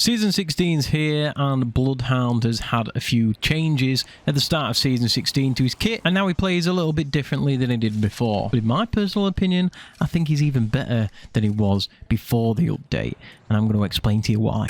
Season 16's here, and Bloodhound has had a few changes at the start of Season 16 to his kit, and now he plays a little bit differently than he did before. But in my personal opinion, I think he's even better than he was before the update, and I'm going to explain to you why.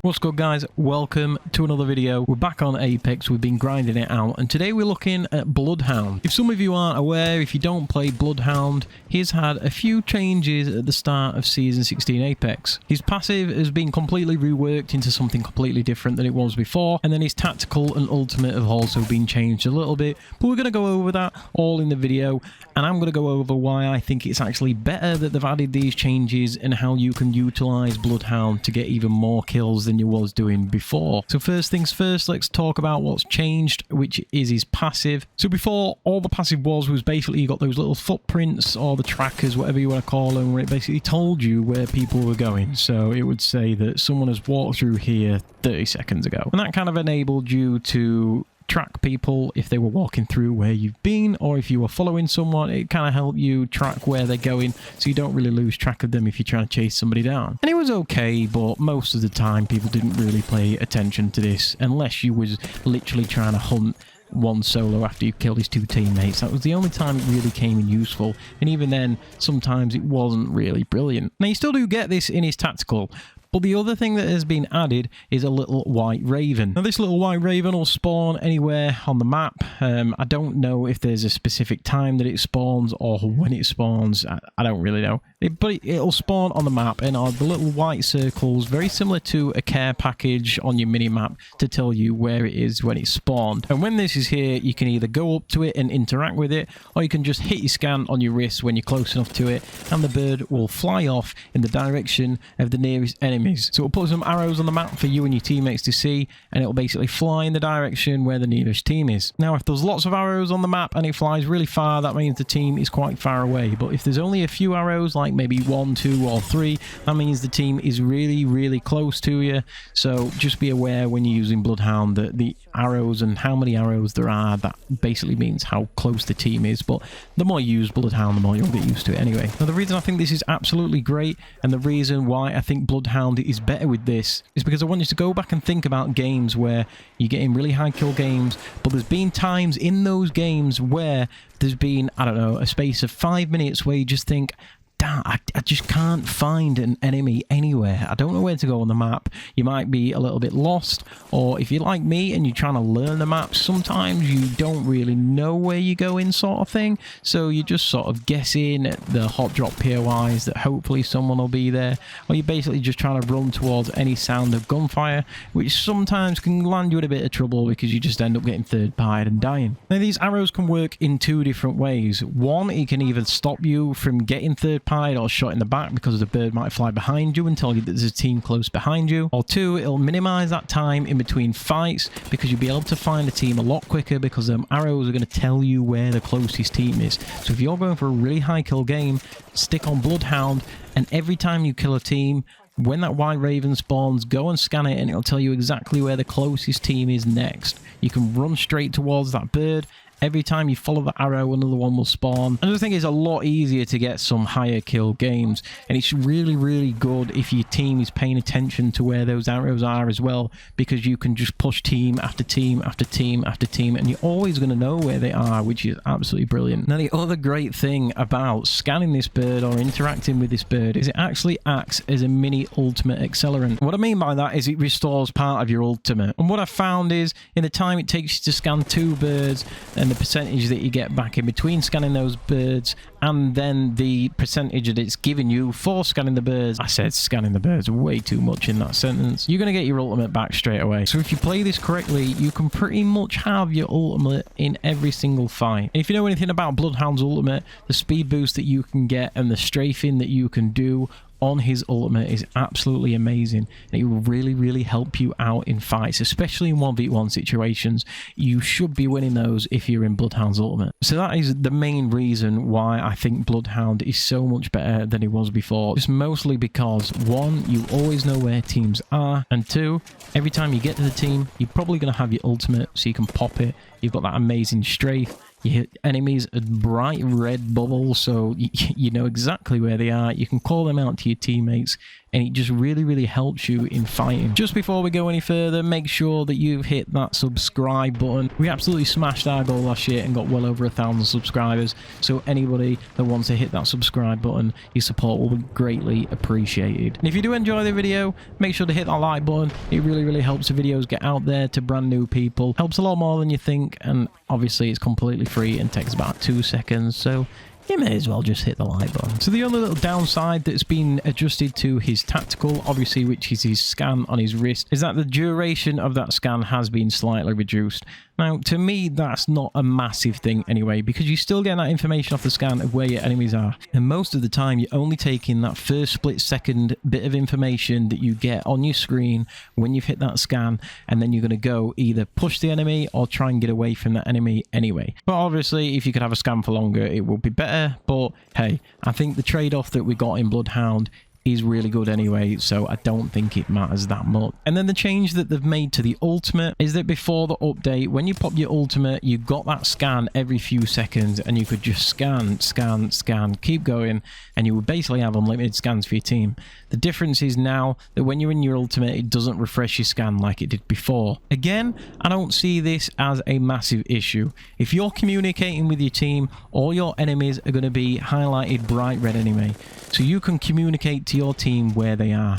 What's good, guys? Welcome to another video. We're back on Apex. We've been grinding it out, and today we're looking at Bloodhound. If some of you aren't aware, if you don't play Bloodhound, he's had a few changes at the start of Season 16 Apex. His passive has been completely reworked into something completely different than it was before, and then his tactical and ultimate have also been changed a little bit, but we're going to go over that all in the video, and I'm going to go over why I think it's actually better that they've added these changes and how you can utilize Bloodhound to get even more kills than you was doing before. So first things first, let's talk about what's changed, which is his passive. So before, all the passive was basically you got those little footprints or the trackers, whatever you want to call them, where it basically told you where people were going. So it would say that someone has walked through here 30 seconds ago, and that kind of enabled you to track people if they were walking through where you've been, or if you were following someone, it kind of helped you track where they're going, so you don't really lose track of them if you're trying to chase somebody down. And it was okay, but most of the time people didn't really pay attention to this unless you was literally trying to hunt one solo after you killed his two teammates. That was the only time it really came in useful, and even then sometimes it wasn't really brilliant. Now you still do get this in his tactical, but the other thing that has been added is a little white raven. Now this little white raven will spawn anywhere on the map. I don't know if there's a specific time that it spawns or when it spawns. I don't really know. But it'll spawn on the map, and the little white circles, very similar to a care package on your mini-map, to tell you where it is when it's spawned. And when this is here, you can either go up to it and interact with it, or you can just hit your scan on your wrist when you're close enough to it, and the bird will fly off in the direction of the nearest enemies. So it'll put some arrows on the map for you and your teammates to see, and it'll basically fly in the direction where the nearest team is. Now, if there's lots of arrows on the map and it flies really far, that means the team is quite far away. But if there's only a few arrows, like maybe 1, 2, or 3, that means the team is really close to you. So just be aware when you're using Bloodhound that the arrows and how many arrows there are, that basically means how close the team is. But the more you use Bloodhound, the more you'll get used to it anyway. Now, the reason I think this is absolutely great, and the reason why I think Bloodhound is better with this, is because I want you to go back and think about games where you're getting really high kill games, but there's been times in those games where there's been, I don't know, a space of 5 minutes where you just think, damn, I just can't find an enemy anywhere. I don't know where to go on the map. You might be a little bit lost, or if you're like me and you're trying to learn the map, sometimes you don't really know where you're going, sort of thing. So you're just sort of guessing at the hot drop POIs that hopefully someone will be there, or you're basically just trying to run towards any sound of gunfire, which sometimes can land you in a bit of trouble because you just end up getting third-partied and dying. Now, these arrows can work in 2 different ways. One, it can either stop you from getting third-partied or shot in the back because the bird might fly behind you and tell you that there's a team close behind you. Or 2, it'll minimize that time in between fights because you'll be able to find a team a lot quicker because them arrows are going to tell you where the closest team is. So if you're going for a really high kill game, stick on Bloodhound, and every time you kill a team, when that white raven spawns, go and scan it and it'll tell you exactly where the closest team is next. You can run straight towards that bird. Every time you follow the arrow, another one will spawn. And I think it's a lot easier to get some higher kill games. And it's really good if your team is paying attention to where those arrows are as well, because you can just push team after team after team after team, and you're always going to know where they are, which is absolutely brilliant. Now, the other great thing about scanning this bird or interacting with this bird is it actually acts as a mini ultimate accelerant. What I mean by that is it restores part of your ultimate. And what I found is, in the time it takes you to scan 2 birds, and the percentage that you get back in between scanning those birds, and then the percentage that it's giving you for scanning the birds. I said scanning the birds way too much in that sentence. You're going to get your ultimate back straight away. So if you play this correctly, you can pretty much have your ultimate in every single fight. And if you know anything about Bloodhound's ultimate, the speed boost that you can get and the strafing that you can do on his ultimate is absolutely amazing, and it will really help you out in fights, especially in 1v1 situations. You should be winning those if you're in Bloodhound's ultimate. So that is the main reason why I think Bloodhound is so much better than he was before. Just mostly because, 1, you always know where teams are, and 2, every time you get to the team, you're probably going to have your ultimate, so you can pop it. You've got that amazing strafe. You hit enemies at bright red bubbles, so you know exactly where they are. You can call them out to your teammates, and it just really helps you in fighting. Just before we go any further, make sure that you've hit that subscribe button. We absolutely smashed our goal last year and got well over 1,000 subscribers, so anybody that wants to hit that subscribe button, your support will be greatly appreciated. And if you do enjoy the video, make sure to hit that like button. It really helps the videos get out there to brand new people. Helps a lot more than you think, and obviously it's completely free and takes about 2 seconds, so you may as well just hit the like button. So the only little downside that's been adjusted to his tactical, obviously, which is his scan on his wrist, is that the duration of that scan has been slightly reduced. Now, to me, that's not a massive thing anyway, because you still get that information off the scan of where your enemies are. And most of the time, you're only taking that first split-second bit of information that you get on your screen when you've hit that scan, and then you're going to go either push the enemy or try and get away from that enemy anyway. But obviously, if you could have a scan for longer, it would be better. But hey, I think the trade-off that we got in Bloodhound is really good anyway, so I don't think it matters that much. And then the change that they've made to the ultimate is that before the update, when you pop your ultimate, you got that scan every few seconds, and you could just scan, keep going, and you would basically have unlimited scans for your team. The difference is now that when you're in your ultimate, it doesn't refresh your scan like it did before. Again, I don't see this as a massive issue. If you're communicating with your team, all your enemies are going to be highlighted bright red anyway, so you can communicate to your team where they are.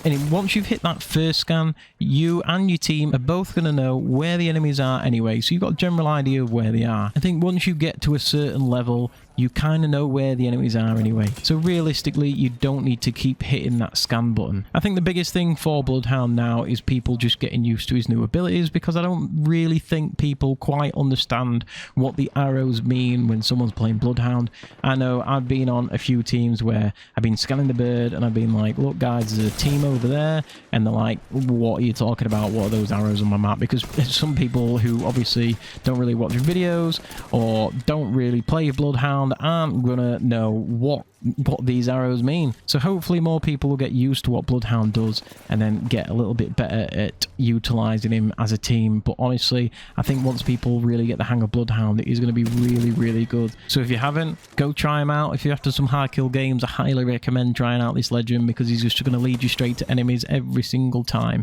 And once you've hit that first scan, you and your team are both going to know where the enemies are anyway, so you've got a general idea of where they are. I think once you get to a certain level, you kind of know where the enemies are anyway. So realistically, you don't need to keep hitting that scan button. I think the biggest thing for Bloodhound now is people just getting used to his new abilities, because I don't really think people quite understand what the arrows mean when someone's playing Bloodhound. I know I've been on a few teams where I've been scanning the bird and I've been like, look guys, there's a team over there, and they're like, what are you talking about? What are those arrows on my map? Because some people who obviously don't really watch videos or don't really play Bloodhound aren't gonna know what these arrows mean. So hopefully more people will get used to what Bloodhound does and then get a little bit better at utilizing him as a team. But honestly, I think once people really get the hang of Bloodhound, it is going to be really good. So if you haven't, go try him out. If you're after some high kill games, I highly recommend trying out this legend, because he's just going to lead you straight to enemies every single time.